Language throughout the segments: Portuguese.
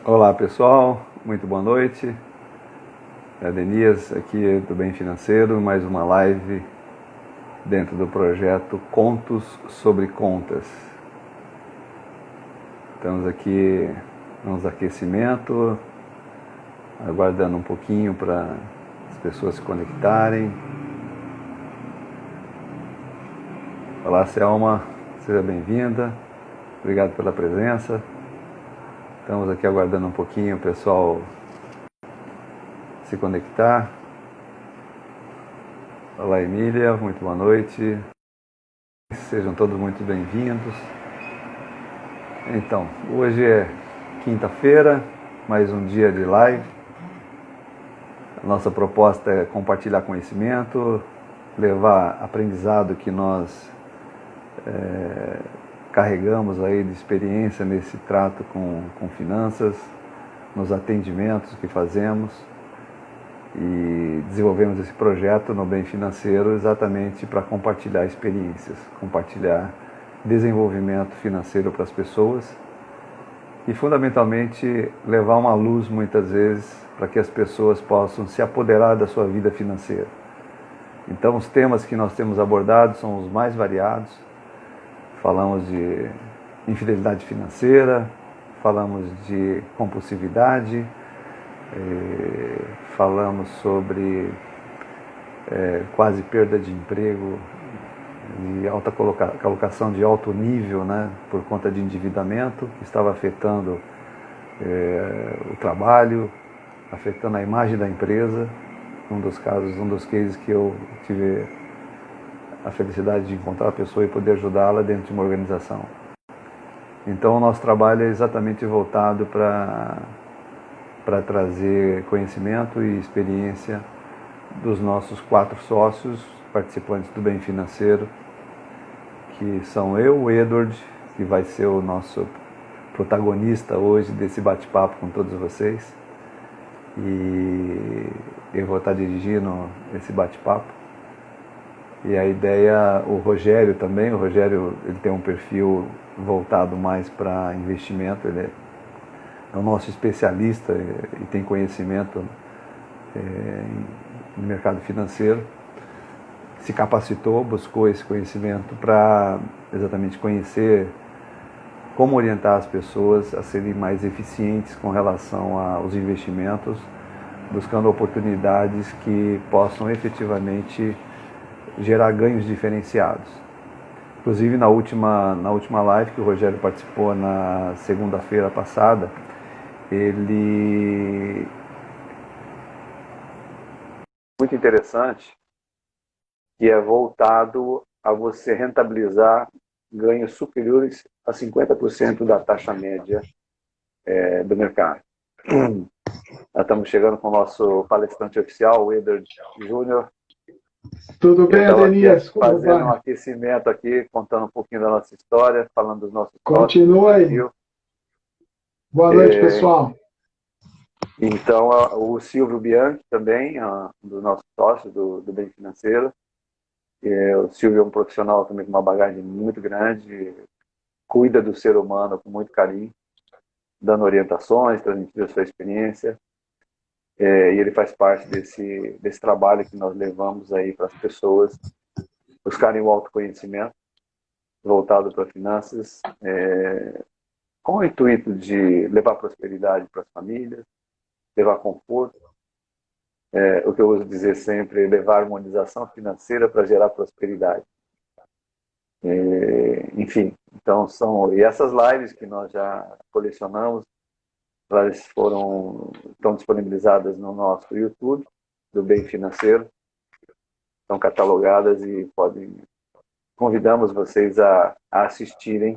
Olá pessoal, muito boa noite. É Denias aqui do Bem Financeiro, mais uma live dentro do projeto Contos sobre Contas. Estamos aqui nos aquecimento, aguardando um pouquinho para as pessoas se conectarem. Olá Selma, seja bem-vinda, obrigado pela presença. Estamos aqui aguardando um pouquinho o pessoal se conectar. Olá Emília, muito boa noite. Sejam todos muito bem-vindos. Então, hoje é quinta-feira, mais um dia de live. A nossa proposta é compartilhar conhecimento, levar aprendizado que nós carregamos aí de experiência nesse trato com finanças, nos atendimentos que fazemos, e desenvolvemos esse projeto no Bem Financeiro exatamente para compartilhar experiências, compartilhar desenvolvimento financeiro para as pessoas e fundamentalmente levar uma luz muitas vezes para que as pessoas possam se apoderar da sua vida financeira. Então os temas que nós temos abordado são os mais variados. Falamos de infidelidade financeira, falamos de compulsividade, falamos sobre quase perda de emprego, de alta colocação de alto nível, né, por conta de endividamento, que estava afetando o trabalho, afetando a imagem da empresa. Um dos cases que eu tive a felicidade de encontrar a pessoa e poder ajudá-la dentro de uma organização. Então o nosso trabalho é exatamente voltado para trazer conhecimento e experiência dos nossos 4 sócios, participantes do Bem Financeiro, que são eu, o Edward, que vai ser o nosso protagonista hoje desse bate-papo com todos vocês, e eu vou estar dirigindo esse bate-papo. E a ideia, o Rogério também, ele tem um perfil voltado mais para investimento, ele é o nosso especialista e tem conhecimento no mercado financeiro. Se capacitou, buscou esse conhecimento para exatamente conhecer como orientar as pessoas a serem mais eficientes com relação aos investimentos, buscando oportunidades que possam efetivamente gerar ganhos diferenciados. Inclusive na última live que o Rogério participou na segunda-feira passada, ele muito interessante, que é voltado a você rentabilizar ganhos superiores a 50% da taxa média do mercado. Nós estamos chegando com o nosso palestrante oficial, o Edward Júnior. Tudo bem, Denias? Fazendo um aquecimento aqui, contando um pouquinho da nossa história, falando dos nossos Continua aí. Boa noite, pessoal. Então, o Silvio Bianchi também, um dos nossos sócios do Bem Financeiro. O Silvio é um profissional também com uma bagagem muito grande, cuida do ser humano com muito carinho, dando orientações, transmitindo a sua experiência. E ele faz parte desse trabalho que nós levamos aí para as pessoas buscarem o autoconhecimento voltado para finanças, com o intuito de levar prosperidade para as famílias, levar conforto, o que eu uso dizer sempre, levar harmonização financeira para gerar prosperidade. Enfim, então e essas lives que nós já colecionamos, elas estão disponibilizadas no nosso YouTube, do Bem Financeiro, estão catalogadas e convidamos vocês a assistirem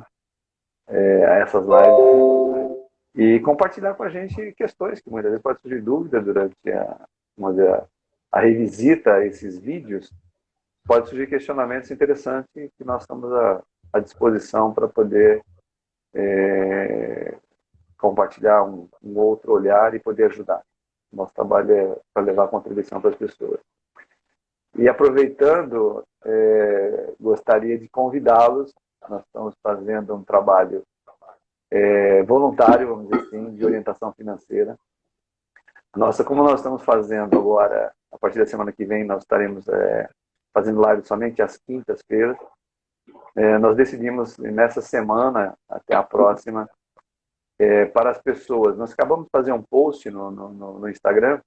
a essas lives e compartilhar com a gente questões que muitas vezes pode surgir dúvida durante a revisita a esses vídeos, pode surgir questionamentos interessantes que nós estamos à disposição para poder compartilhar um outro olhar e poder ajudar. Nosso trabalho é para levar contribuição para as pessoas. E aproveitando, gostaria de convidá-los, nós estamos fazendo um trabalho voluntário, vamos dizer assim, de orientação financeira. Como nós estamos fazendo agora, a partir da semana que vem, nós estaremos fazendo live somente às quintas-feiras. Nós decidimos, nessa semana, até a próxima, para as pessoas. Nós acabamos de fazer um post no Instagram,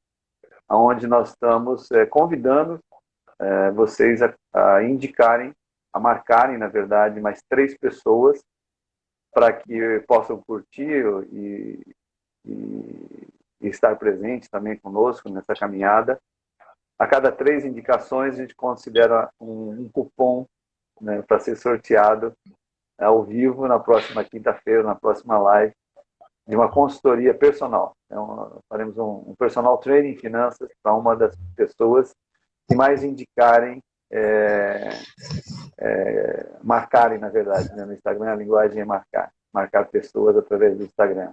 onde nós estamos convidando vocês a indicarem, a marcarem, na verdade, mais 3 pessoas para que possam curtir e estar presentes também conosco nessa caminhada. A cada 3 indicações, a gente considera um cupom, né, para ser sorteado ao vivo na próxima quinta-feira, na próxima live, de uma consultoria personal. Então, faremos um personal training em finanças para uma das pessoas que mais indicarem, marcarem, na verdade, né? No Instagram a linguagem é marcar pessoas através do Instagram.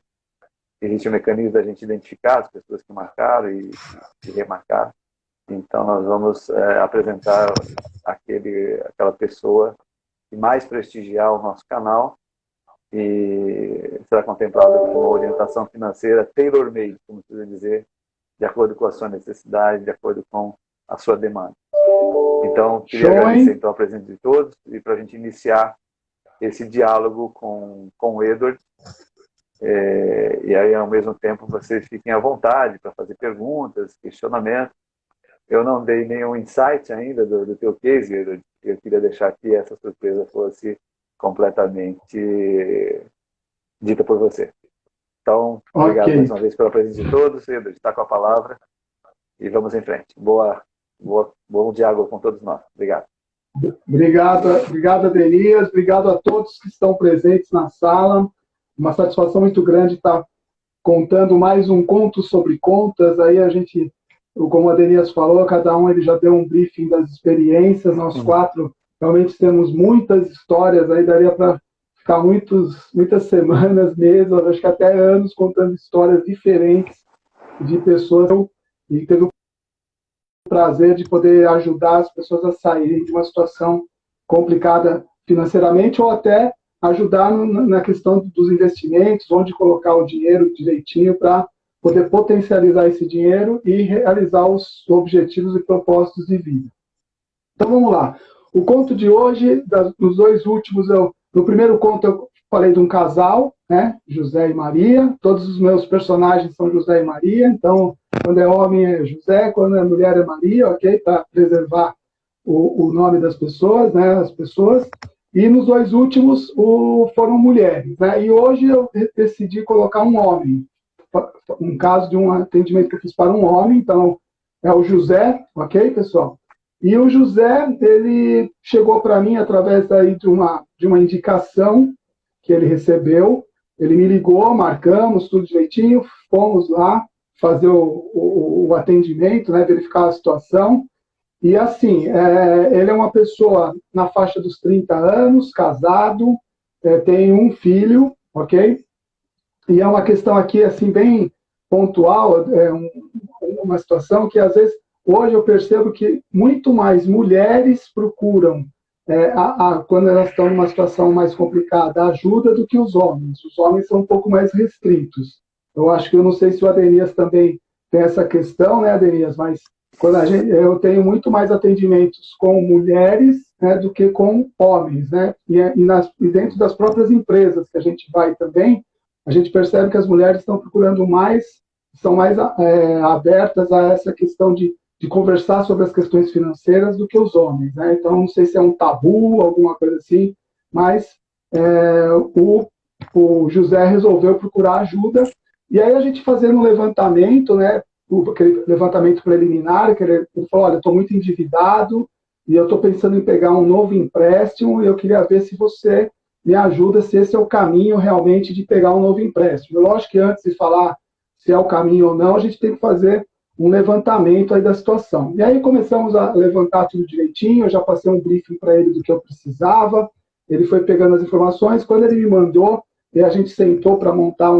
Existe um mecanismo da gente identificar as pessoas que marcaram e remarcar. Então, nós vamos apresentar aquela pessoa que mais prestigiar o nosso canal e será contemplada com uma orientação financeira tailor-made, como se diz dizer, de acordo com a sua necessidade, de acordo com a sua demanda. Então, queria agradecer então, a presença de todos e para a gente iniciar esse diálogo com o Edward. E aí, ao mesmo tempo, vocês fiquem à vontade para fazer perguntas, questionamentos. Eu não dei nenhum insight ainda do teu case, Edward. Eu queria deixar que essa surpresa fosse completamente dita por você. Então, obrigado mais uma vez pela presença de todos. Edward, está com a palavra e vamos em frente. Bom diálogo com todos nós. Obrigado. Obrigado, Adenias. Obrigado a todos que estão presentes na sala. Uma satisfação muito grande estar contando mais um conto sobre contas. Aí a gente, como a Adenias falou, cada um ele já deu um briefing das experiências. Nós 4 realmente temos muitas histórias. Aí daria para ficar muitas semanas, meses, acho que até anos contando histórias diferentes de pessoas. E teve o prazer de poder ajudar as pessoas a saírem de uma situação complicada financeiramente ou até ajudar na questão dos investimentos, onde colocar o dinheiro direitinho para poder potencializar esse dinheiro e realizar os objetivos e propósitos de vida. Então vamos lá. O conto de hoje, dos 2 últimos, no primeiro conto eu falei de um casal, né, José e Maria. Todos os meus personagens são José e Maria, então quando é homem é José, quando é mulher é Maria, ok? Para preservar o nome das pessoas, né, as pessoas. E nos 2 últimos foram mulheres, né? E hoje eu decidi colocar um homem. Um caso de um atendimento que eu fiz para um homem, então é o José, ok, pessoal? E o José, ele chegou para mim através aí de uma indicação que ele recebeu. Ele me ligou, marcamos tudo direitinho, fomos lá fazer o atendimento, né, verificar a situação. E assim, ele é uma pessoa na faixa dos 30 anos, casado, tem um filho, ok? E é uma questão aqui, assim, bem pontual, uma situação que, às vezes, hoje eu percebo que muito mais mulheres procuram, quando elas estão numa situação mais complicada, ajuda do que os homens. Os homens são um pouco mais restritos. Eu não sei se o Adenias também tem essa questão, né, Adenias, mas eu tenho muito mais atendimentos com mulheres, né, do que com homens, né? E dentro das próprias empresas que a gente vai também, a gente percebe que as mulheres estão procurando são mais abertas a essa questão de conversar sobre as questões financeiras do que os homens, né? Então, não sei se é um tabu, alguma coisa assim, mas o José resolveu procurar ajuda. E aí a gente fazendo um levantamento, né? Aquele levantamento preliminar, que ele falou, olha, estou muito endividado e eu estou pensando em pegar um novo empréstimo e eu queria ver se você me ajuda, se esse é o caminho realmente de pegar um novo empréstimo. Lógico que antes de falar se é o caminho ou não, a gente tem que fazer um levantamento aí da situação. E aí começamos a levantar tudo direitinho, eu já passei um briefing para ele do que eu precisava, ele foi pegando as informações, quando ele me mandou, e a gente sentou para montar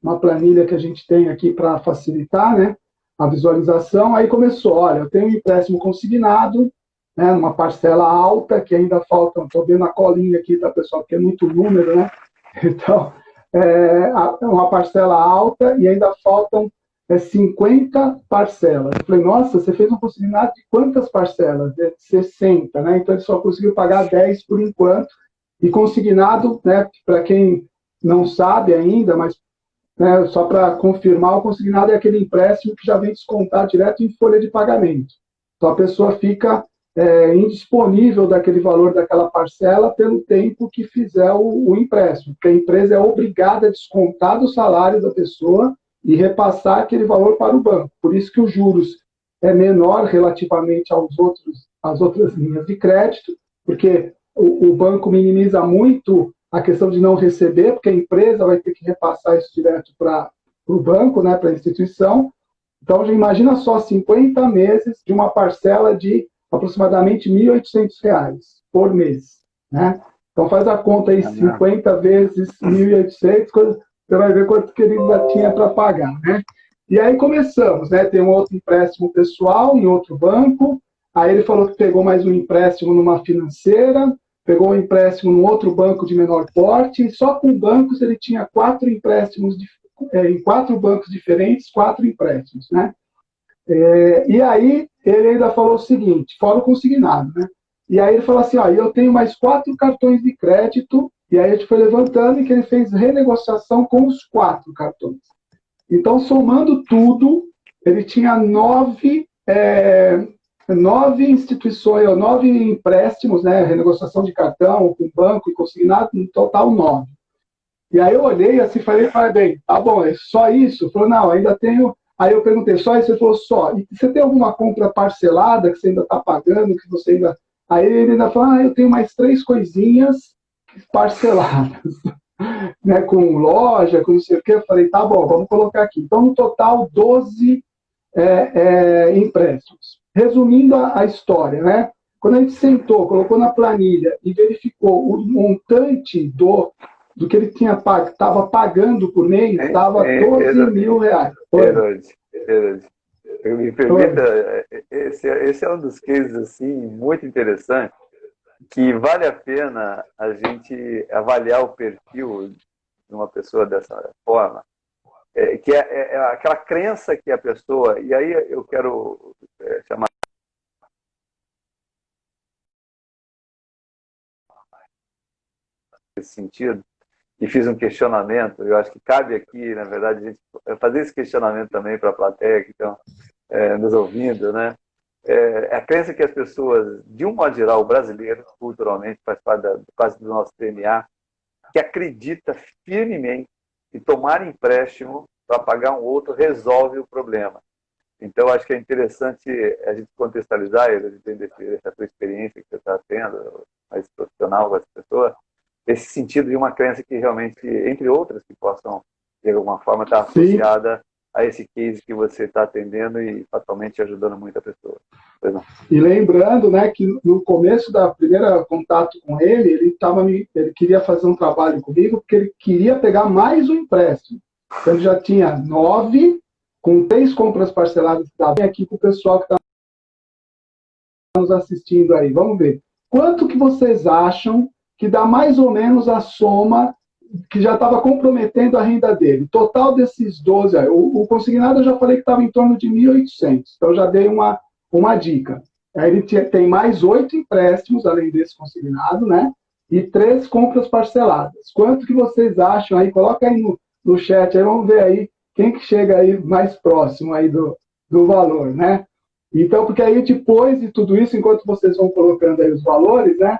uma planilha que a gente tem aqui para facilitar, né, a visualização, aí começou, olha, eu tenho um empréstimo consignado, né, numa parcela alta, que ainda faltam, estou vendo a colinha aqui, tá, pessoal, porque é muito número, né, então, uma parcela alta e ainda faltam 50 parcelas. Eu falei, nossa, você fez um consignado de quantas parcelas? 60, né? Então ele só conseguiu pagar 10 por enquanto. E consignado, né, para quem não sabe ainda, mas né, só para confirmar, o consignado é aquele empréstimo que já vem descontar direto em folha de pagamento. Então a pessoa fica indisponível daquele valor daquela parcela pelo tempo que fizer o empréstimo, porque a empresa é obrigada a descontar do salário da pessoa e repassar aquele valor para o banco. Por isso que os juros é menor relativamente às outras linhas de crédito, porque o banco minimiza muito a questão de não receber, porque a empresa vai ter que repassar isso direto para o banco, né, para a instituição. Então, já imagina só 50 meses de uma parcela de aproximadamente R$ 1.800 por mês. Né? Então, faz a conta aí, 50 vezes 1.800, você vai ver quanto que ele ainda tinha para pagar. Né? E aí começamos, né? Tem um outro empréstimo pessoal em outro banco, aí ele falou que pegou mais um empréstimo numa financeira, pegou um empréstimo num outro banco de menor porte, e só com bancos ele tinha 4 empréstimos em 4 bancos diferentes, 4 empréstimos, né? E aí ele ainda falou o seguinte, fora o consignado, né? E aí ele falou assim, ó, eu tenho mais 4 cartões de crédito, e aí a gente foi levantando e que ele fez renegociação com os 4 cartões. Então, somando tudo, ele tinha 9 instituições, 9 empréstimos, né? Renegociação de cartão, com banco e consignado, no total 9. E aí eu olhei assim, falei, bem, tá bom, é só isso? Ele falou, não, ainda tenho. Aí eu perguntei, só isso? Ele falou, só. E você tem alguma compra parcelada que você ainda está pagando, que você ainda. Aí ele ainda falou, eu tenho mais 3 coisinhas parceladas, né, com loja, com não sei o quê. Eu falei, tá bom, vamos colocar aqui. Então, no total, 12 empréstimos. Resumindo a história, né? Quando a gente sentou, colocou na planilha e verificou o montante do que ele estava pagando por mês, estava R$ 12 mil. Me permita, esse é um dos cases assim, muito interessante, que vale a pena a gente avaliar o perfil de uma pessoa dessa forma, que é aquela crença que a pessoa... E aí eu quero chamar nesse sentido, e fiz um questionamento, eu acho que cabe aqui, na verdade, a gente fazer esse questionamento também para a plateia que estão nos ouvindo, né? A crença que as pessoas, de um modo geral, o brasileiro, culturalmente, faz parte do nosso DNA, que acredita firmemente que tomar empréstimo para pagar um outro resolve o problema. Então, acho que é interessante a gente contextualizar, essa tua experiência que você está tendo, mais profissional com essa pessoa, esse sentido de uma crença que realmente, entre outras, que possam, de alguma forma, estar associada a esse case que você está atendendo e fatalmente ajudando muita pessoa. E lembrando, né, que no começo da primeira contato com ele, ele queria fazer um trabalho comigo porque ele queria pegar mais um empréstimo. Então, ele já tinha 9, com 3 compras parceladas. Vem aqui para o pessoal que está nos assistindo aí. Vamos ver. Quanto que vocês acham que dá mais ou menos a soma que já estava comprometendo a renda dele? Total desses 12, o consignado eu já falei que estava em torno de 1.800, então já dei uma dica. Aí ele tem mais 8 empréstimos, além desse consignado, né? E 3 compras parceladas. Quanto que vocês acham aí? Coloca aí no chat, aí vamos ver aí quem que chega aí mais próximo aí do valor, né? Então, porque aí depois de tudo isso, enquanto vocês vão colocando aí os valores, né?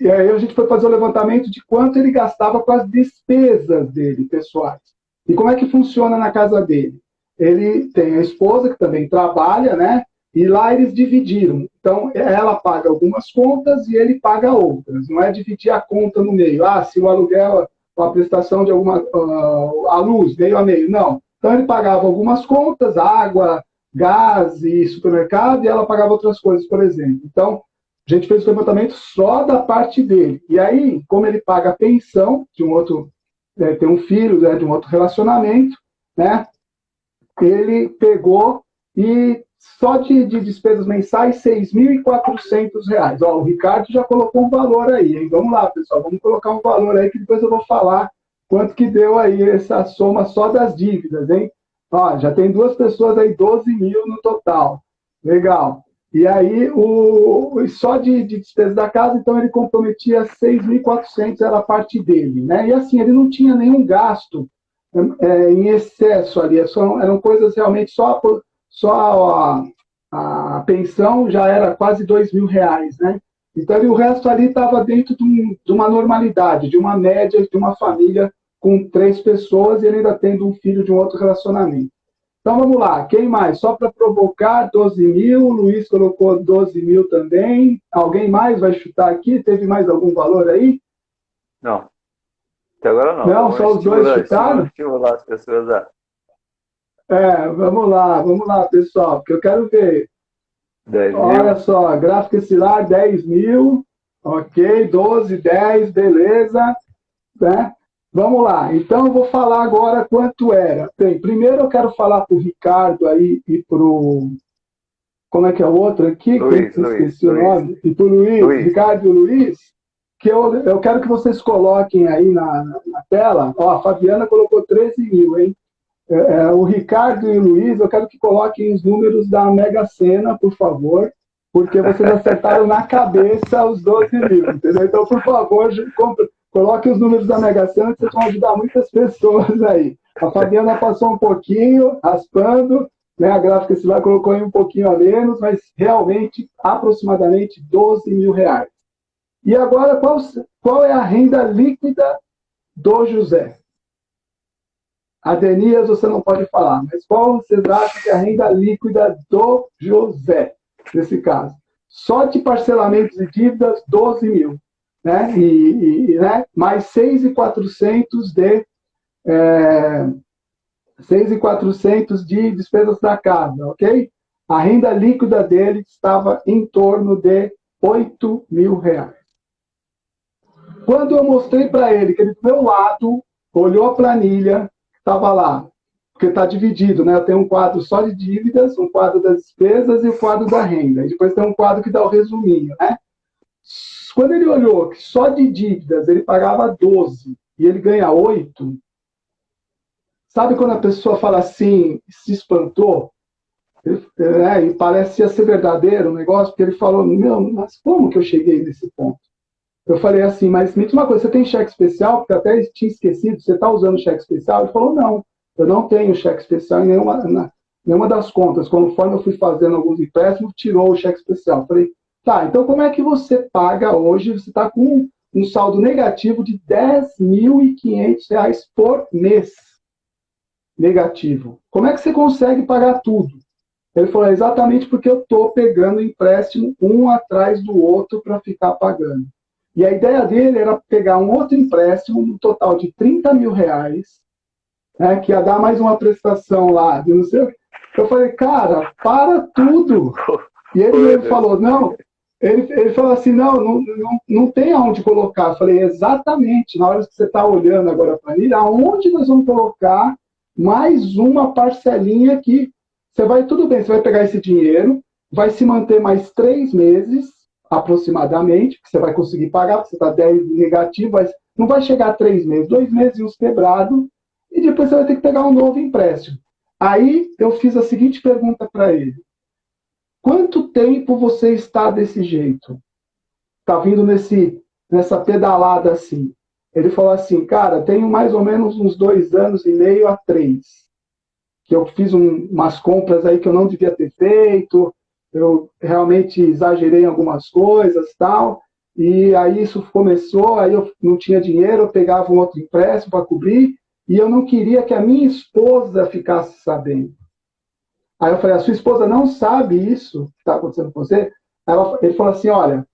E aí a gente foi fazer o levantamento de quanto ele gastava com as despesas dele, pessoais. E como é que funciona na casa dele? Ele tem a esposa, que também trabalha, né? E lá eles dividiram. Então, ela paga algumas contas e ele paga outras. Não é dividir a conta no meio. Se o aluguel, a prestação de a luz, meio a meio. Não. Então, ele pagava algumas contas, água, gás e supermercado, e ela pagava outras coisas, por exemplo. Então, a gente fez o levantamento só da parte dele. E aí, como ele paga a pensão de um outro, tem um filho, né, de um outro relacionamento, né? Ele pegou e só de despesas mensais, R$ 6.400. Ó, o Ricardo já colocou um valor aí, hein? Vamos lá, pessoal, vamos colocar um valor aí que depois eu vou falar quanto que deu aí essa soma só das dívidas, hein? Ó, já tem duas pessoas aí, 12 mil no total. Legal. E aí, só de despesas da casa, então ele comprometia 6.400, era a parte dele, né? E assim, ele não tinha nenhum gasto em excesso ali, eram coisas realmente só a pensão já era quase R$ 2.000, né? Então, o resto ali estava dentro de uma normalidade, de uma média de uma família com 3 pessoas e ele ainda tendo um filho de um outro relacionamento. Então, vamos lá. Quem mais? Só para provocar, 12 mil. O Luiz colocou 12 mil também. Alguém mais vai chutar aqui? Teve mais algum valor aí? Não. Até agora não. Não, só os dois chutaram? Estimular as pessoas a... Vamos lá, pessoal, porque eu quero ver. 10 mil. Olha só, gráfico estilar, 10 mil. Ok, 12, 10, beleza. Né? Vamos lá, então eu vou falar agora quanto era. Bem, primeiro eu quero falar para o Ricardo aí e para o... Como é que é o outro aqui? Luiz, esqueci o nome. E para o Luiz, Ricardo e o Luiz, que eu quero que vocês coloquem aí na tela. Ó, a Fabiana colocou 13 mil, hein? O Ricardo e o Luiz, eu quero que coloquem os números da Mega Sena, por favor, porque vocês acertaram na cabeça os 12 mil, entendeu? Então, por favor, coloque os números da Mega Sena, que vocês vão ajudar muitas pessoas aí. A Fabiana passou um pouquinho, raspando, né? A gráfica estilar colocou aí um pouquinho a menos, mas realmente, aproximadamente R$ 12.000. E agora, qual é a renda líquida do José? A Denias você não pode falar, mas qual vocês acham que é a renda líquida do José, nesse caso? Só de parcelamentos e dívidas, 12 mil. Né? Né? Mais 6.400 de despesas da casa, ok? A renda líquida dele estava em torno de R$ 8.000. Quando eu mostrei para ele que ele do meu lado olhou a planilha, estava lá, porque está dividido, né? Tem um quadro só de dívidas, um quadro das despesas e o quadro da renda. E depois tem um quadro que dá o resuminho, né? Quando ele olhou que só de dívidas ele pagava 12 e ele ganha 8, sabe quando a pessoa fala assim, se espantou? E parecia ser verdadeiro o negócio, porque ele falou, meu, mas como que eu cheguei nesse ponto? Eu falei assim, mas me diz uma coisa, você tem cheque especial? Porque até tinha esquecido, você está usando cheque especial? Ele falou, não, eu não tenho cheque especial em nenhuma das contas. Conforme eu fui fazendo alguns empréstimos, tirou o cheque especial. Eu falei, tá, então como é que você paga hoje? Você está com um saldo negativo de R$ 10.500 por mês. Negativo. Como é que você consegue pagar tudo? Ele falou, exatamente porque eu estou pegando empréstimo um atrás do outro para ficar pagando. E a ideia dele era pegar um outro empréstimo, no total de R$ 30.000, né, que ia dar mais uma prestação lá, de não sei o que. Eu falei, cara, para tudo. E ele falou, não, ele falou assim, não tem aonde colocar. Eu falei, exatamente, na hora que você está olhando agora para ele, aonde nós vamos colocar mais uma parcelinha aqui? Você vai, tudo bem, você vai pegar esse dinheiro, vai se manter mais 3 meses, aproximadamente, que você vai conseguir pagar, porque você está 10 negativo, mas não vai chegar a 3 meses, 2 meses e uns quebrados, e depois você vai ter que pegar um novo empréstimo. Aí eu fiz a seguinte pergunta para ele: quanto tempo você está desse jeito? Está vindo nessa pedalada assim? Ele falou assim, cara, tenho mais ou menos uns 2 anos e meio a 3, que eu fiz umas compras aí que eu não devia ter feito, eu realmente exagerei em algumas coisas, tal, e aí isso começou, aí eu não tinha dinheiro, eu pegava um outro empréstimo para cobrir, e eu não queria que a minha esposa ficasse sabendo. Aí eu falei, a sua esposa não sabe isso que está acontecendo com você? Ele falou assim, olha,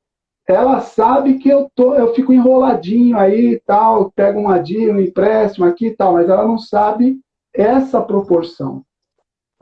ela sabe que eu fico enroladinho aí e tal, pego uma dívida, um empréstimo aqui e tal, mas ela não sabe essa proporção.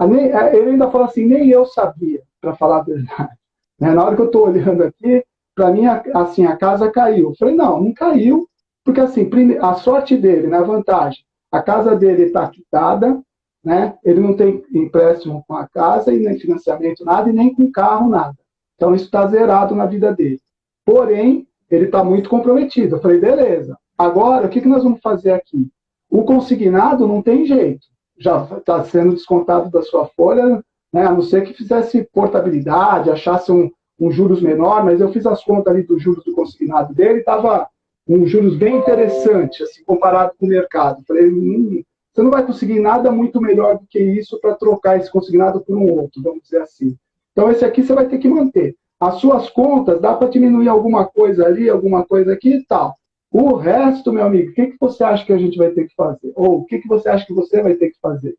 Ele ainda falou assim, nem eu sabia, para falar a verdade. Na hora que eu estou olhando aqui, para mim, assim, a casa caiu. Eu falei, não caiu, porque assim, a sorte dele, na vantagem, a casa dele está quitada, né? Ele não tem empréstimo com a casa, e nem financiamento, nada, e nem com carro, nada. Então, isso está zerado na vida dele. Porém, ele está muito comprometido. Eu falei, beleza. Agora, o que nós vamos fazer aqui? O consignado não tem jeito. Já está sendo descontado da sua folha, né? A não ser que fizesse portabilidade, achasse um juros menor, mas eu fiz as contas ali dos juros do consignado dele, estava um juros bem interessante, assim, comparado com o mercado. Eu falei, você não vai conseguir nada muito melhor do que isso para trocar esse consignado por um outro, vamos dizer assim. Então, esse aqui você vai ter que manter. As suas contas, dá para diminuir alguma coisa ali, alguma coisa aqui e tal. O resto, meu amigo, o que você acha que a gente vai ter que fazer? Ou o que você acha que você vai ter que fazer?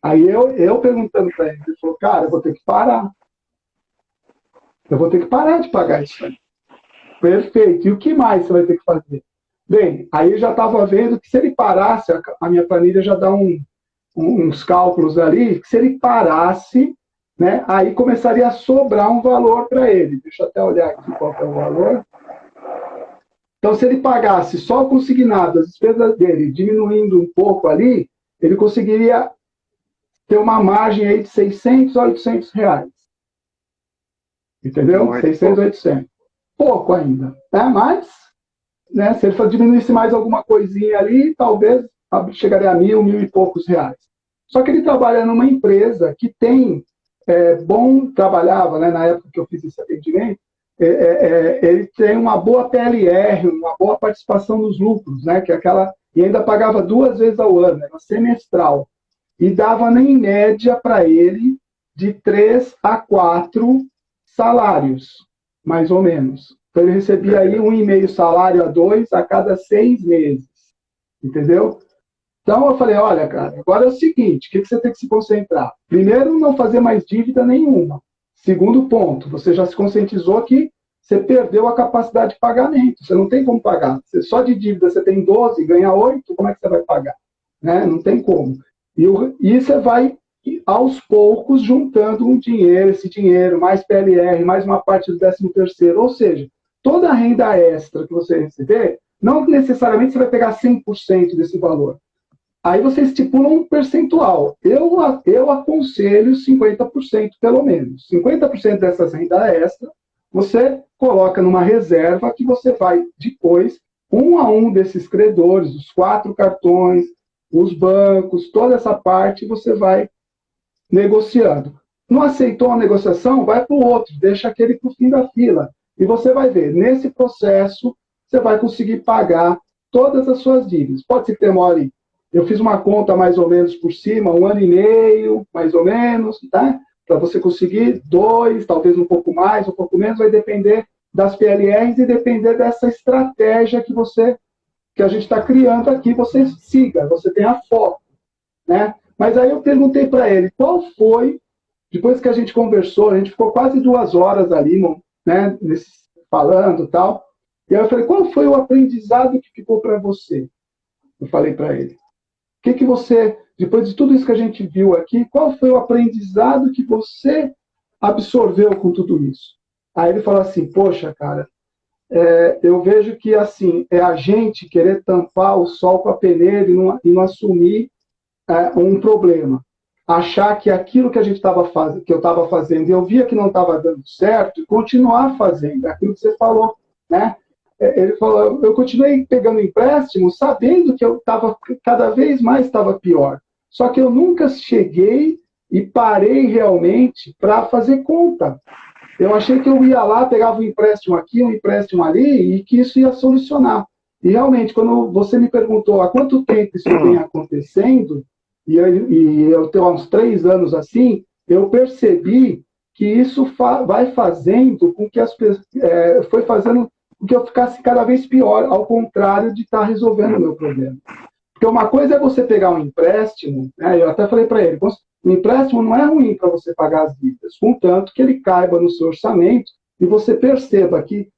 Aí eu perguntando para ele, ele falou, cara, eu vou ter que parar. Eu vou ter que parar de pagar isso aí. Perfeito. E o que mais você vai ter que fazer? Bem, aí eu já estava vendo que se ele parasse, a minha planilha já dá uns cálculos ali, que se ele parasse, né, aí começaria a sobrar um valor para ele. Deixa eu até olhar aqui qual que é o valor. Então, se ele pagasse só consignado as despesas dele, diminuindo um pouco ali, ele conseguiria ter uma margem aí de 600 a 800 reais. Entendeu? Muito 600 a 800. Pouco ainda. Né? Mas, né, se ele diminuísse mais alguma coisinha ali, talvez chegaria a 1.000 e poucos reais. Só que ele trabalha numa empresa que tem trabalhava, né, na época que eu fiz esse atendimento, ele tem uma boa PLR, uma boa participação nos lucros, né, que é aquela, e ainda pagava 2 vezes ao ano, era semestral, e dava em média para ele de 3 a 4 salários, mais ou menos. Então ele recebia aí 1,5 salário a 2 a cada 6 meses, entendeu? Então eu falei, olha, cara, agora é o seguinte, o que você tem que se concentrar? Primeiro, não fazer mais dívida nenhuma. Segundo ponto, você já se conscientizou que você perdeu a capacidade de pagamento, você não tem como pagar. Só de dívida você tem 12, ganha 8, como é que você vai pagar? Né? Não tem como. E você vai, aos poucos, juntando esse dinheiro, mais PLR, mais uma parte do 13º, ou seja, toda a renda extra que você receber, não necessariamente você vai pegar 100% desse valor. Aí você estipula um percentual. Eu aconselho 50% pelo menos. 50% dessas rendas extras, você coloca numa reserva que você vai depois, um a um desses credores, os 4 cartões, os bancos, toda essa parte você vai negociando. Não aceitou a negociação? Vai para o outro, deixa aquele para o fim da fila. E você vai ver, nesse processo, você vai conseguir pagar todas as suas dívidas. Pode ser que demore. Eu fiz uma conta mais ou menos por cima, 1 ano e meio, mais ou menos, tá? Para você conseguir 2, talvez um pouco mais, um pouco menos, vai depender das PLRs e depender dessa estratégia que a gente está criando aqui, você siga, você tenha foco, né? Mas aí eu perguntei para ele, qual foi, depois que a gente conversou, a gente ficou quase 2 horas ali, né, falando e tal, e aí eu falei, qual foi o aprendizado que ficou para você? Eu falei para ele. O que você, depois de tudo isso que a gente viu aqui, qual foi o aprendizado que você absorveu com tudo isso? Aí ele falou assim, poxa, cara, eu vejo que assim, é a gente querer tampar o sol com a peneira e não assumir um problema. Achar que aquilo que a gente que eu estava fazendo, eu via que não estava dando certo, e continuar fazendo, aquilo que você falou, né? Ele falou, eu continuei pegando empréstimo sabendo que eu estava cada vez mais estava pior. Só que eu nunca cheguei e parei realmente para fazer conta. Eu achei que eu ia lá, pegava um empréstimo aqui, um empréstimo ali, e que isso ia solucionar. E realmente, quando você me perguntou há quanto tempo isso vem acontecendo, e eu tenho há uns 3 anos assim, eu percebi que isso vai fazendo com que foi fazendo que eu ficasse cada vez pior, ao contrário de estar resolvendo o meu problema. Porque uma coisa é você pegar um empréstimo, né, eu até falei para ele, o empréstimo não é ruim para você pagar as dívidas, contanto que ele caiba no seu orçamento e você perceba que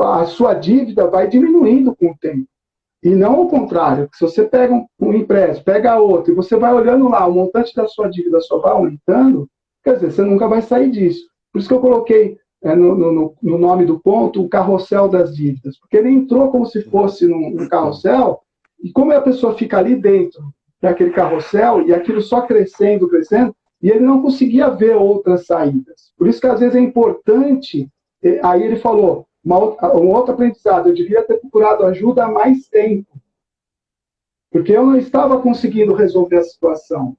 a sua dívida vai diminuindo com o tempo. E não o contrário, que se você pega um empréstimo, pega outro, e você vai olhando lá, o montante da sua dívida só vai aumentando, quer dizer, você nunca vai sair disso. Por isso que eu coloquei no nome do ponto, o carrossel das dívidas, porque ele entrou como se fosse num carrossel, e como a pessoa fica ali dentro, né, aquele carrossel, e aquilo só crescendo, crescendo, e ele não conseguia ver outras saídas. Por isso que às vezes é importante, aí ele falou, um outro aprendizado, eu devia ter procurado ajuda há mais tempo, porque eu não estava conseguindo resolver a situação.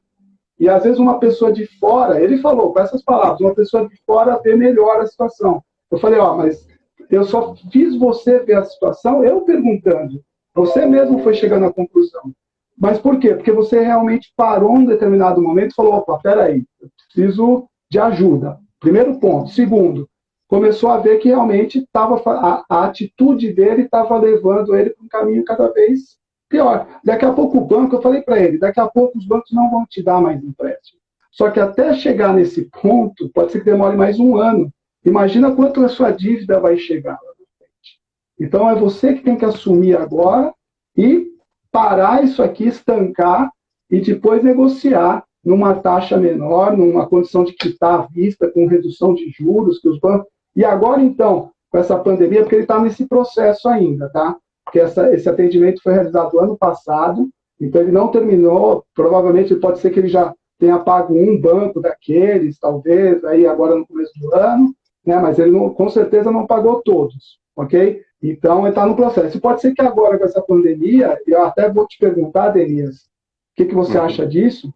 E às vezes uma pessoa de fora, ele falou com essas palavras, uma pessoa de fora vê melhor a situação. Eu falei, mas eu só fiz você ver a situação, eu perguntando. Você mesmo foi chegando à conclusão. Mas por quê? Porque você realmente parou em um determinado momento e falou, opa, peraí, eu preciso de ajuda. Primeiro ponto. Segundo, começou a ver que realmente a atitude dele estava levando ele para um caminho cada vez pior. Daqui a pouco o banco, eu falei para ele, daqui a pouco os bancos não vão te dar mais empréstimo. Só que até chegar nesse ponto, pode ser que demore mais um ano. Imagina quanto a sua dívida vai chegar lá na frente. Então é você que tem que assumir agora e parar isso aqui, estancar e depois negociar numa taxa menor, numa condição de quitar à vista, com redução de juros que os bancos... E agora, então, com essa pandemia, porque ele está nesse processo ainda, tá? Porque esse atendimento foi realizado ano passado, então ele não terminou, provavelmente pode ser que ele já tenha pago um banco daqueles, talvez, aí agora no começo do ano, né? Mas ele não, com certeza não pagou todos, ok? Então ele está no processo. E pode ser que agora com essa pandemia, eu até vou te perguntar, Denias, o que você acha disso?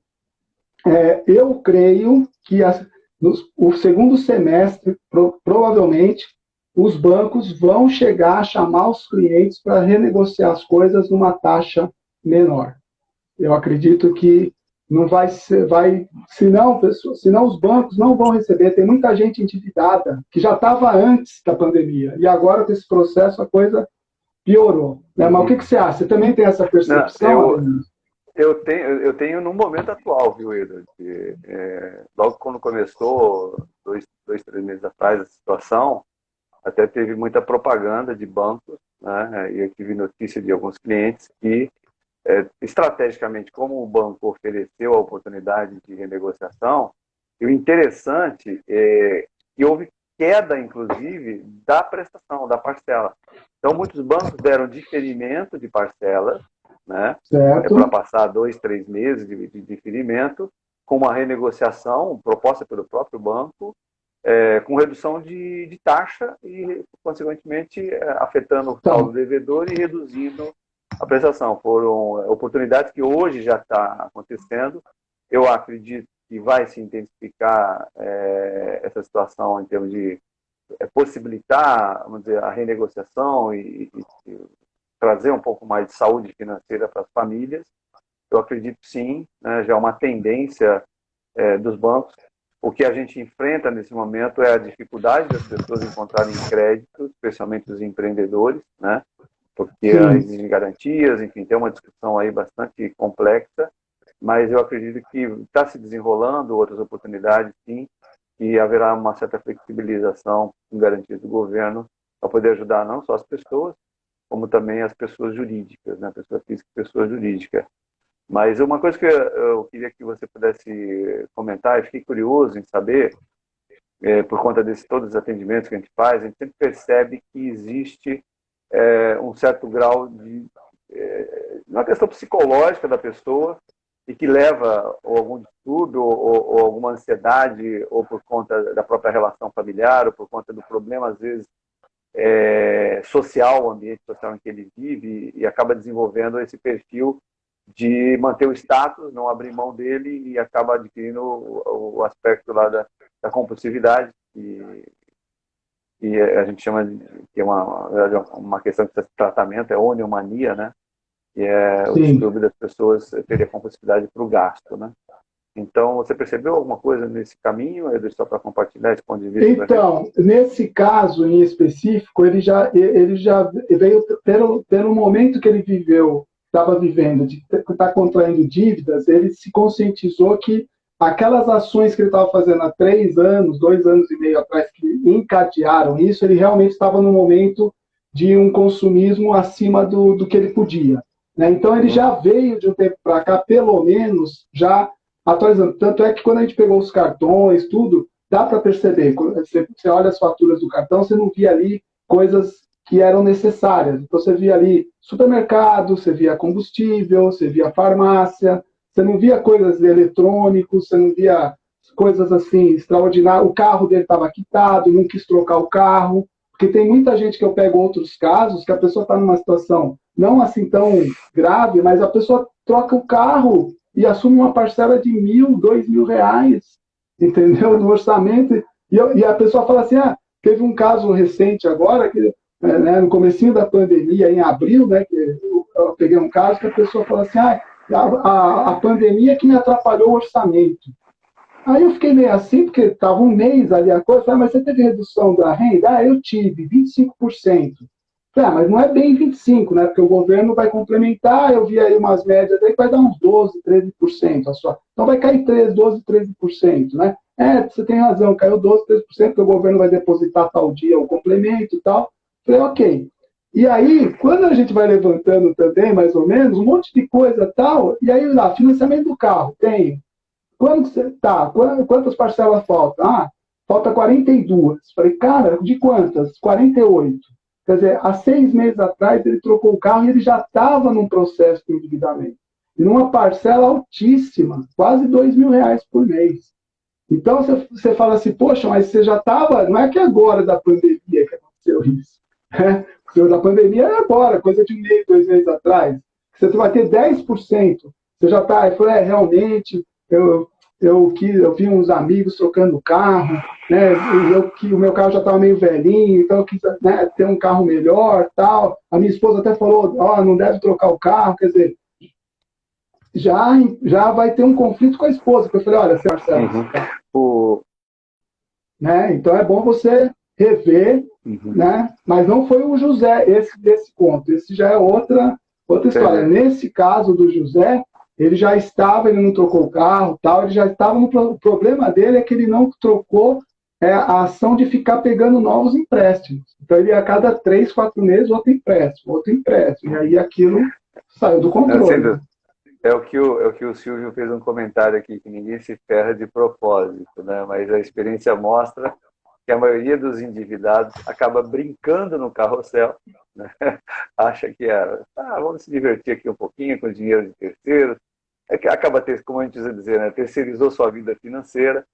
Eu creio que o segundo semestre, provavelmente, os bancos vão chegar a chamar os clientes para renegociar as coisas numa taxa menor. Eu acredito que não vai ser, senão os bancos não vão receber. Tem muita gente endividada que já estava antes da pandemia e agora com esse processo a coisa piorou. Né? Mas o que você acha? Você também tem essa percepção? Eu tenho no momento atual, viu, Edward? Logo quando começou, 3 meses atrás, a situação, até teve muita propaganda de bancos, né? E eu tive notícia de alguns clientes que, estrategicamente, como o banco ofereceu a oportunidade de renegociação, e o interessante é que houve queda, inclusive, da prestação, da parcela. Então, muitos bancos deram diferimento de parcelas, né? Para passar 2, 3 meses de diferimento, com uma renegociação proposta pelo próprio banco, com redução de taxa e, consequentemente, afetando o saldo devedor e reduzindo a prestação. Foram oportunidades que hoje já está acontecendo. Eu acredito que vai se intensificar essa situação em termos de possibilitar, vamos dizer, a renegociação e trazer um pouco mais de saúde financeira para as famílias. Eu acredito sim, né, já é uma tendência dos bancos. O que a gente enfrenta nesse momento é a dificuldade das pessoas encontrarem crédito, especialmente os empreendedores, né? Porque exigem garantias, enfim, tem uma discussão aí bastante complexa, mas eu acredito que está se desenrolando outras oportunidades, sim, e haverá uma certa flexibilização com garantias do governo para poder ajudar não só as pessoas, como também as pessoas jurídicas, né? Pessoa física e pessoa jurídica. Mas uma coisa que eu queria que você pudesse comentar, e fiquei curioso em saber, por conta de todos os atendimentos que a gente faz, a gente sempre percebe que existe um certo grau de uma questão psicológica da pessoa e que leva ou algum distúrbio ou alguma ansiedade ou por conta da própria relação familiar ou por conta do problema, às vezes, social, o ambiente social em que ele vive e acaba desenvolvendo esse perfil de manter o status, não abrir mão dele e acaba adquirindo o aspecto lá da compulsividade e a gente chama de que é uma questão de tratamento, é oniomania, né? Que é o distúrbio das pessoas terem a compulsividade para o gasto, né? Então, você percebeu alguma coisa nesse caminho? Só para compartilhar esse ponto de vista. Então, nesse caso em específico, ele já veio pelo momento que ele estava vivendo, de estar contraindo dívidas, ele se conscientizou que aquelas ações que ele estava fazendo há 3 anos, 2 anos e meio atrás, que encadearam isso, ele realmente estava no momento de um consumismo acima do que ele podia. Né? Então, ele já veio de um tempo para cá, pelo menos, já atualizando. Tanto é que quando a gente pegou os cartões, tudo, dá para perceber. Quando você olha as faturas do cartão, você não via ali coisas que eram necessárias. Então, você via ali supermercado, você via combustível, você via farmácia, você não via coisas eletrônicos, você não via coisas assim extraordinárias. O carro dele estava quitado, não quis trocar o carro, porque tem muita gente que eu pego outros casos que a pessoa está numa situação não assim tão grave, mas a pessoa troca o carro e assume uma parcela de R$ 1.000, R$ 2.000, entendeu? No orçamento. E a pessoa fala assim, teve um caso recente agora, que, no comecinho da pandemia, em abril, né, que eu peguei um caso que a pessoa fala assim, a pandemia que me atrapalhou o orçamento. Aí eu fiquei meio assim, porque estava um mês ali a coisa, falei, mas você teve redução da renda? Eu tive, 25%. Falei, mas não é bem 25%, né? Porque o governo vai complementar, eu vi aí umas médias aí que vai dar uns 12%, 13% a sua. Então vai cair 12%, 13%, né? Você tem razão, caiu 12%, 13%, porque o governo vai depositar tal dia o complemento e tal. Falei, ok. E aí, quando a gente vai levantando também, mais ou menos, um monte de coisa tal, e aí lá, financiamento do carro, tem. Quantas parcelas faltam? Falta 42. Falei, cara, de quantas? 48. Quer dizer, há 6 meses atrás ele trocou o carro e ele já estava num processo de endividamento. E numa parcela altíssima, quase R$ 2.000 por mês. Então você fala assim, poxa, mas você já estava, não é que agora da pandemia que aconteceu isso. Né? O da pandemia é agora, coisa de 1 mês, 2 meses atrás. Você vai ter 10%. Você já está, eu falei, realmente, eu vi uns amigos trocando carro, né? O meu carro já estava meio velhinho, então eu quis, né, ter um carro melhor, tal. A minha esposa até falou, não deve trocar o carro, quer dizer, já vai ter um conflito com a esposa. Eu falei, olha, Marcelo, né? Então é bom você rever, né? Mas não foi o José desse ponto. Esse já é outra história. Nesse caso do José, ele não trocou o carro, tal, ele já estava o problema dele é que ele não trocou a ação de ficar pegando novos empréstimos. Então ele a cada 3, 4 meses outro empréstimo. E aí aquilo saiu do controle. É o que o Silvio fez um comentário aqui, que ninguém se ferra de propósito, né? Mas a experiência mostra que a maioria dos endividados acaba brincando no carrossel, né? Acha que vamos se divertir aqui um pouquinho com o dinheiro de terceiros, que acaba, como a gente usa dizer, né? Terceirizou sua vida financeira,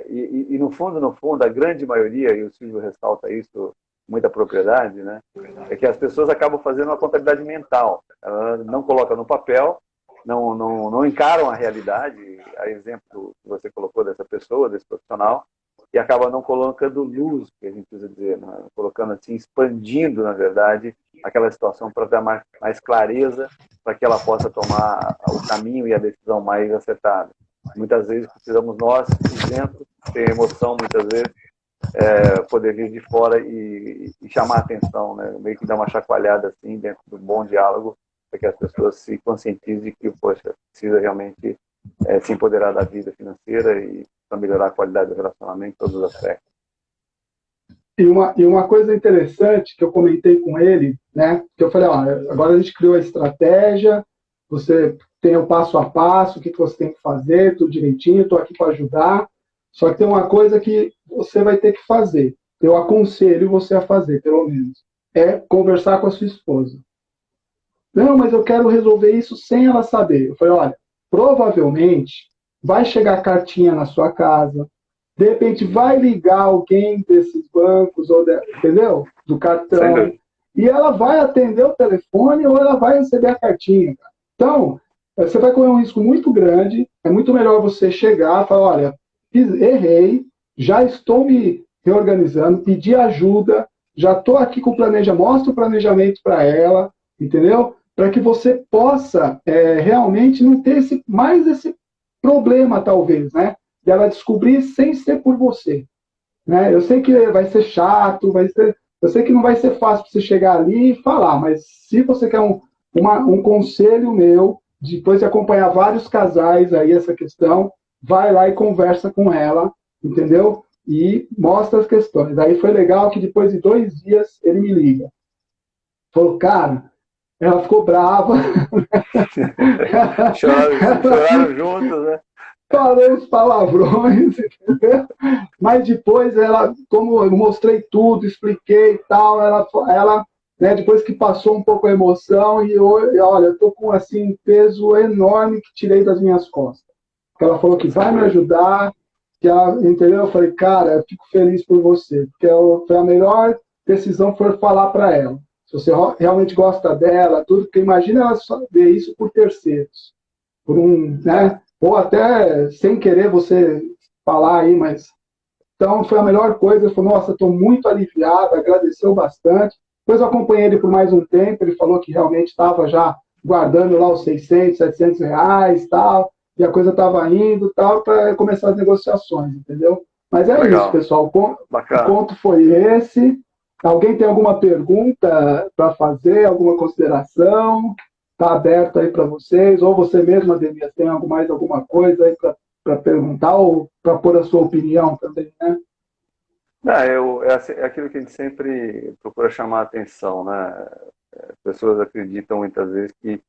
e no fundo, a grande maioria, e o Silvio ressalta isso com muita propriedade, né? É que as pessoas acabam fazendo uma contabilidade mental. Ela não coloca no papel, não encaram a realidade, a exemplo que você colocou dessa pessoa, desse profissional, e acaba não colocando luz, que a gente usa dizer, né? Colocando assim, expandindo, na verdade, aquela situação para dar mais clareza, para que ela possa tomar o caminho e a decisão mais acertada. Muitas vezes precisamos nós, dentro, ter emoção, muitas vezes, poder vir de fora e chamar a atenção, né? Meio que dar uma chacoalhada assim dentro do bom diálogo, para que as pessoas se conscientizem que, poxa, precisa realmente se empoderar da vida financeira e para melhorar a qualidade do relacionamento em todos os aspectos. E uma coisa interessante que eu comentei com ele, né? Que eu falei, agora a gente criou a estratégia, você tem o passo a passo, o que você tem que fazer, tudo direitinho, estou aqui para ajudar. Só que tem uma coisa que você vai ter que fazer. Eu aconselho você a fazer, pelo menos. É conversar com a sua esposa. Não, mas eu quero resolver isso sem ela saber. Eu falei, olha, provavelmente vai chegar cartinha na sua casa, de repente vai ligar alguém desses bancos, entendeu? Do cartão, e ela vai atender o telefone ou ela vai receber a cartinha. Então, você vai correr um risco muito grande, é muito melhor você chegar e falar, olha, errei, já estou me reorganizando, pedi ajuda, já estou aqui com o planejamento, mostra o planejamento para ela, entendeu? Para que você possa realmente não ter mais esse problema, talvez, né? De ela descobrir sem ser por você. Né? Eu sei que vai ser chato, eu sei que não vai ser fácil para você chegar ali e falar, mas se você quer um conselho meu, depois de acompanhar vários casais aí essa questão, vai lá e conversa com ela, entendeu? E mostra as questões. Aí foi legal que depois de 2 dias ele me liga. Falou, cara, ela ficou brava. choraram juntos, né? Falei os palavrões, entendeu? Mas depois ela, como eu mostrei tudo, expliquei e tal, ela né, depois que passou um pouco a emoção, olha, eu estou com assim, um peso enorme que tirei das minhas costas. Ela falou que vai me ajudar, entendeu? Eu falei, cara, eu fico feliz por você, porque foi a melhor decisão foi falar para ela. Se você realmente gosta dela, tudo, porque imagina ela só ver isso por terceiros, por né? Ou até sem querer você falar aí, mas então foi a melhor coisa. Ele falou, nossa, estou muito aliviado, agradeceu bastante. Depois eu acompanhei ele por mais um tempo, ele falou que realmente estava já guardando lá os 600, 700 reais, tal, e a coisa estava indo, tal, para começar as negociações, entendeu? Mas é isso, Legal. pessoal, o Bacana. conto foi esse. Alguém tem alguma pergunta para fazer, alguma consideração? Está aberto aí para vocês, ou você mesma, Ademir, tem mais alguma coisa aí para perguntar ou para pôr a sua opinião também, né? Não, é aquilo que a gente sempre procura chamar a atenção, né? As pessoas acreditam muitas vezes que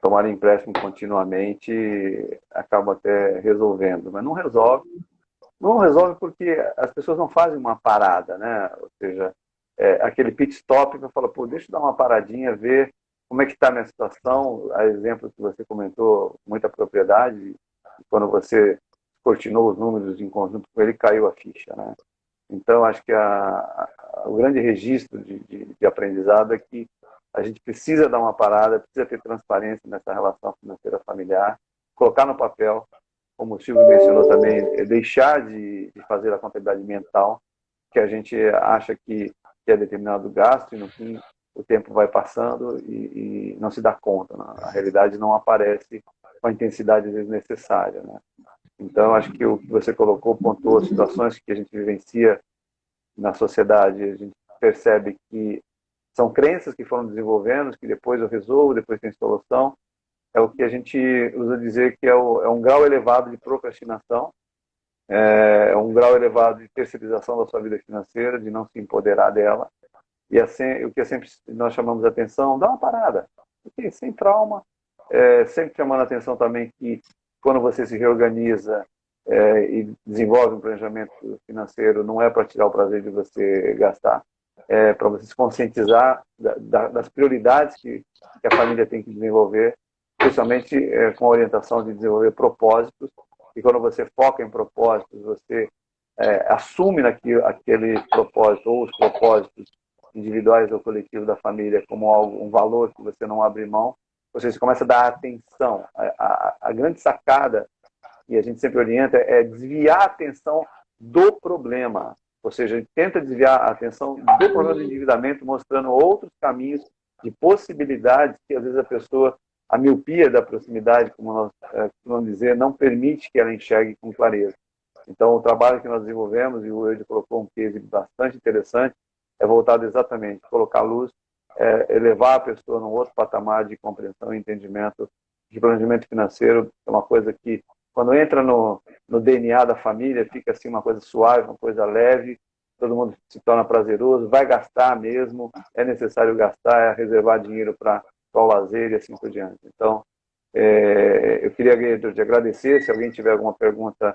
tomar empréstimo continuamente acaba até resolvendo, mas não resolve. Não resolve porque as pessoas não fazem uma parada, né? Ou seja, aquele pit stop para falar, pô, deixa eu dar uma paradinha, ver como é que está a minha situação. A exemplo que você comentou, com muita propriedade, quando você cortinou os números em conjunto com ele, caiu a ficha, né? Então, acho que o grande registro de aprendizado é que a gente precisa dar uma parada, precisa ter transparência nessa relação financeira familiar, colocar no papel, como o Silvio mencionou também, deixar de fazer a contabilidade mental, que a gente acha que é determinado gasto e, no fim, o tempo vai passando e não se dá conta. Né? A realidade não aparece com a intensidade às vezes necessária. Né? Então, acho que o que você colocou, pontuou situações que a gente vivencia na sociedade, a gente percebe que são crenças que foram desenvolvendo, que depois eu resolvo, depois tem solução. É o que a gente usa dizer que é um grau elevado de procrastinação, é um grau elevado de terceirização da sua vida financeira, de não se empoderar dela. E assim, o que sempre nós chamamos de atenção, dá uma parada, porque sem trauma, sempre chamando a atenção também que quando você se reorganiza e desenvolve um planejamento financeiro, não é para tirar o prazer de você gastar, é para você se conscientizar das prioridades que a família tem que desenvolver, especialmente com a orientação de desenvolver propósitos, e quando você foca em propósitos, você assume aquele propósito, ou os propósitos individuais ou coletivos da família como um valor que você não abre mão, você começa a dar atenção. A grande sacada, e a gente sempre orienta, é desviar a atenção do problema. Ou seja, a gente tenta desviar a atenção do problema do endividamento, mostrando outros caminhos de possibilidades que, às vezes, a miopia da proximidade, como nós vamos dizer, não permite que ela enxergue com clareza. Então, o trabalho que nós desenvolvemos, e o Eudes colocou um case bastante interessante, é voltado exatamente a colocar luz, elevar a pessoa num outro patamar de compreensão e entendimento de planejamento financeiro. É uma coisa que, quando entra no DNA da família, fica assim uma coisa suave, uma coisa leve, todo mundo se torna prazeroso, vai gastar mesmo, é necessário gastar, reservar dinheiro para o lazer e assim por diante. Então, eu queria te agradecer. Se alguém tiver alguma pergunta,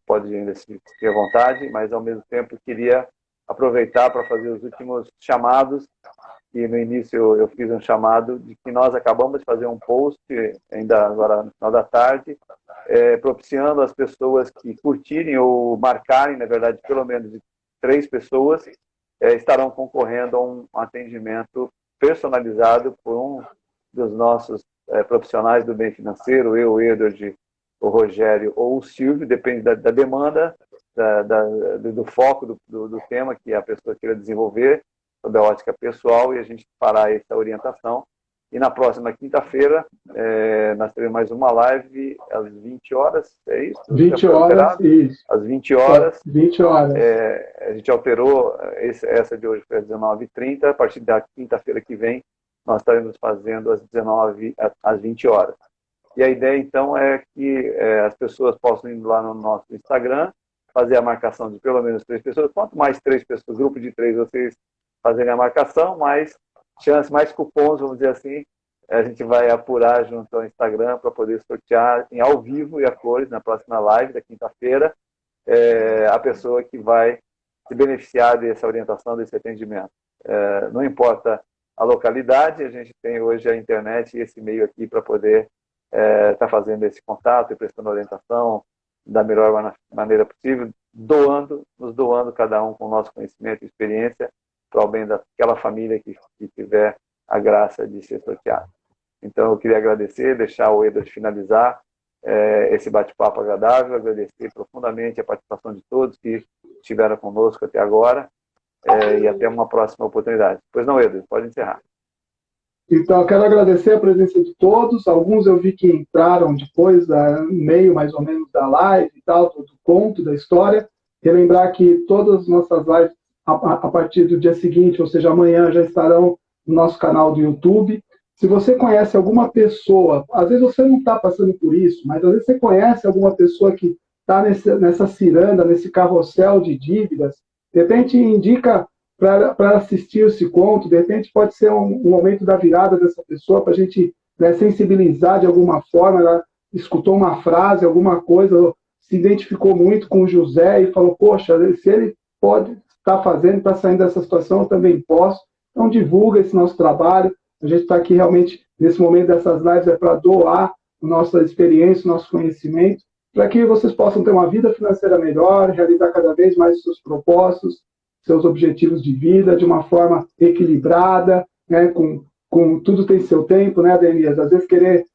pode ainda se à vontade, mas ao mesmo tempo queria aproveitar para fazer os últimos chamados. E no início eu fiz um chamado de que nós acabamos de fazer um post, ainda agora no final da tarde, propiciando as pessoas que curtirem ou marcarem, na verdade, pelo menos 3 pessoas, estarão concorrendo a um atendimento personalizado por um dos nossos profissionais do bem financeiro, eu, o Edward, o Rogério ou o Silvio, depende da demanda, do foco do tema que a pessoa queira desenvolver, sob a ótica pessoal, e a gente fará essa orientação. E na próxima quinta-feira, nós teremos mais uma live às 20 horas, é isso? 20 horas, isso. Às 20 horas. 20 horas. A gente alterou, essa de hoje foi às 19h30, a partir da quinta-feira que vem, nós estaremos fazendo às 20 horas. E a ideia, então, é que as pessoas possam ir lá no nosso Instagram, fazer a marcação de pelo menos 3 pessoas. Quanto mais 3 pessoas, grupo de 3, vocês fazerem a marcação, mais chance, mais cupons, vamos dizer assim, a gente vai apurar junto ao Instagram para poder sortear ao vivo e a cores na próxima live da quinta-feira a pessoa que vai se beneficiar dessa orientação, desse atendimento. Não importa a localidade, a gente tem hoje a internet e esse meio aqui para poder estar fazendo esse contato e prestando orientação da melhor maneira possível, nos doando cada um com o nosso conhecimento e experiência para o bem daquela família que tiver a graça de ser sorteada. Então, eu queria agradecer, deixar o Edward finalizar esse bate-papo agradável, agradecer profundamente a participação de todos que estiveram conosco até agora e até uma próxima oportunidade. Pois não, Edward, pode encerrar. Então, eu quero agradecer a presença de todos. Alguns eu vi que entraram depois, no meio mais ou menos da live e tal, do conto, da história. Relembrar que todas as nossas lives, a partir do dia seguinte, ou seja, amanhã, já estarão no nosso canal do YouTube. Se você conhece alguma pessoa, às vezes você não está passando por isso, mas às vezes você conhece alguma pessoa que está nessa ciranda, nesse carrossel de dívidas, de repente indica para assistir esse conto, de repente pode ser um momento da virada dessa pessoa, para a gente, né, sensibilizar de alguma forma. Ela escutou uma frase, alguma coisa, se identificou muito com o José e falou, poxa, se ele pode estar fazendo, está saindo dessa situação, eu também posso. Então divulga esse nosso trabalho. A gente está aqui realmente, nesse momento dessas lives, para doar a nossa experiência, o nosso conhecimento, para que vocês possam ter uma vida financeira melhor, realizar cada vez mais os seus propósitos, seus objetivos de vida, de uma forma equilibrada, né, com tudo tem seu tempo, né, Denise? Às vezes querer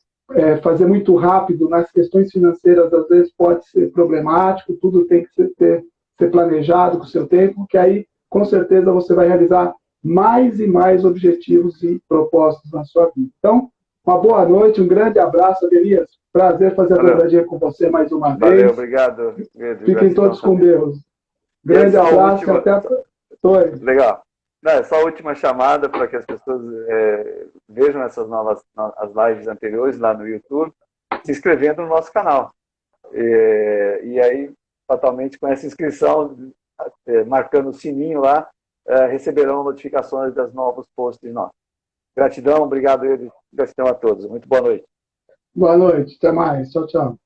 fazer muito rápido nas questões financeiras, às vezes pode ser problemático, tudo tem que ser planejado com o seu tempo, que aí, com certeza, você vai realizar mais e mais objetivos e propósitos na sua vida. Então, uma boa noite, um grande abraço, Denise. Prazer fazer a dobradinha com você mais uma vez. Valeu, obrigado. Fiquem todos com Deus. Grande abraço e até a próxima. Legal. Não, só a última chamada para que as pessoas vejam essas as lives anteriores lá no YouTube, se inscrevendo no nosso canal. E aí, fatalmente, com essa inscrição, marcando o sininho lá, receberão notificações das novos posts nossos. Gratidão, obrigado, Edu. Gratidão a todos. Muito boa noite. Boa noite, até mais. Tchau, tchau.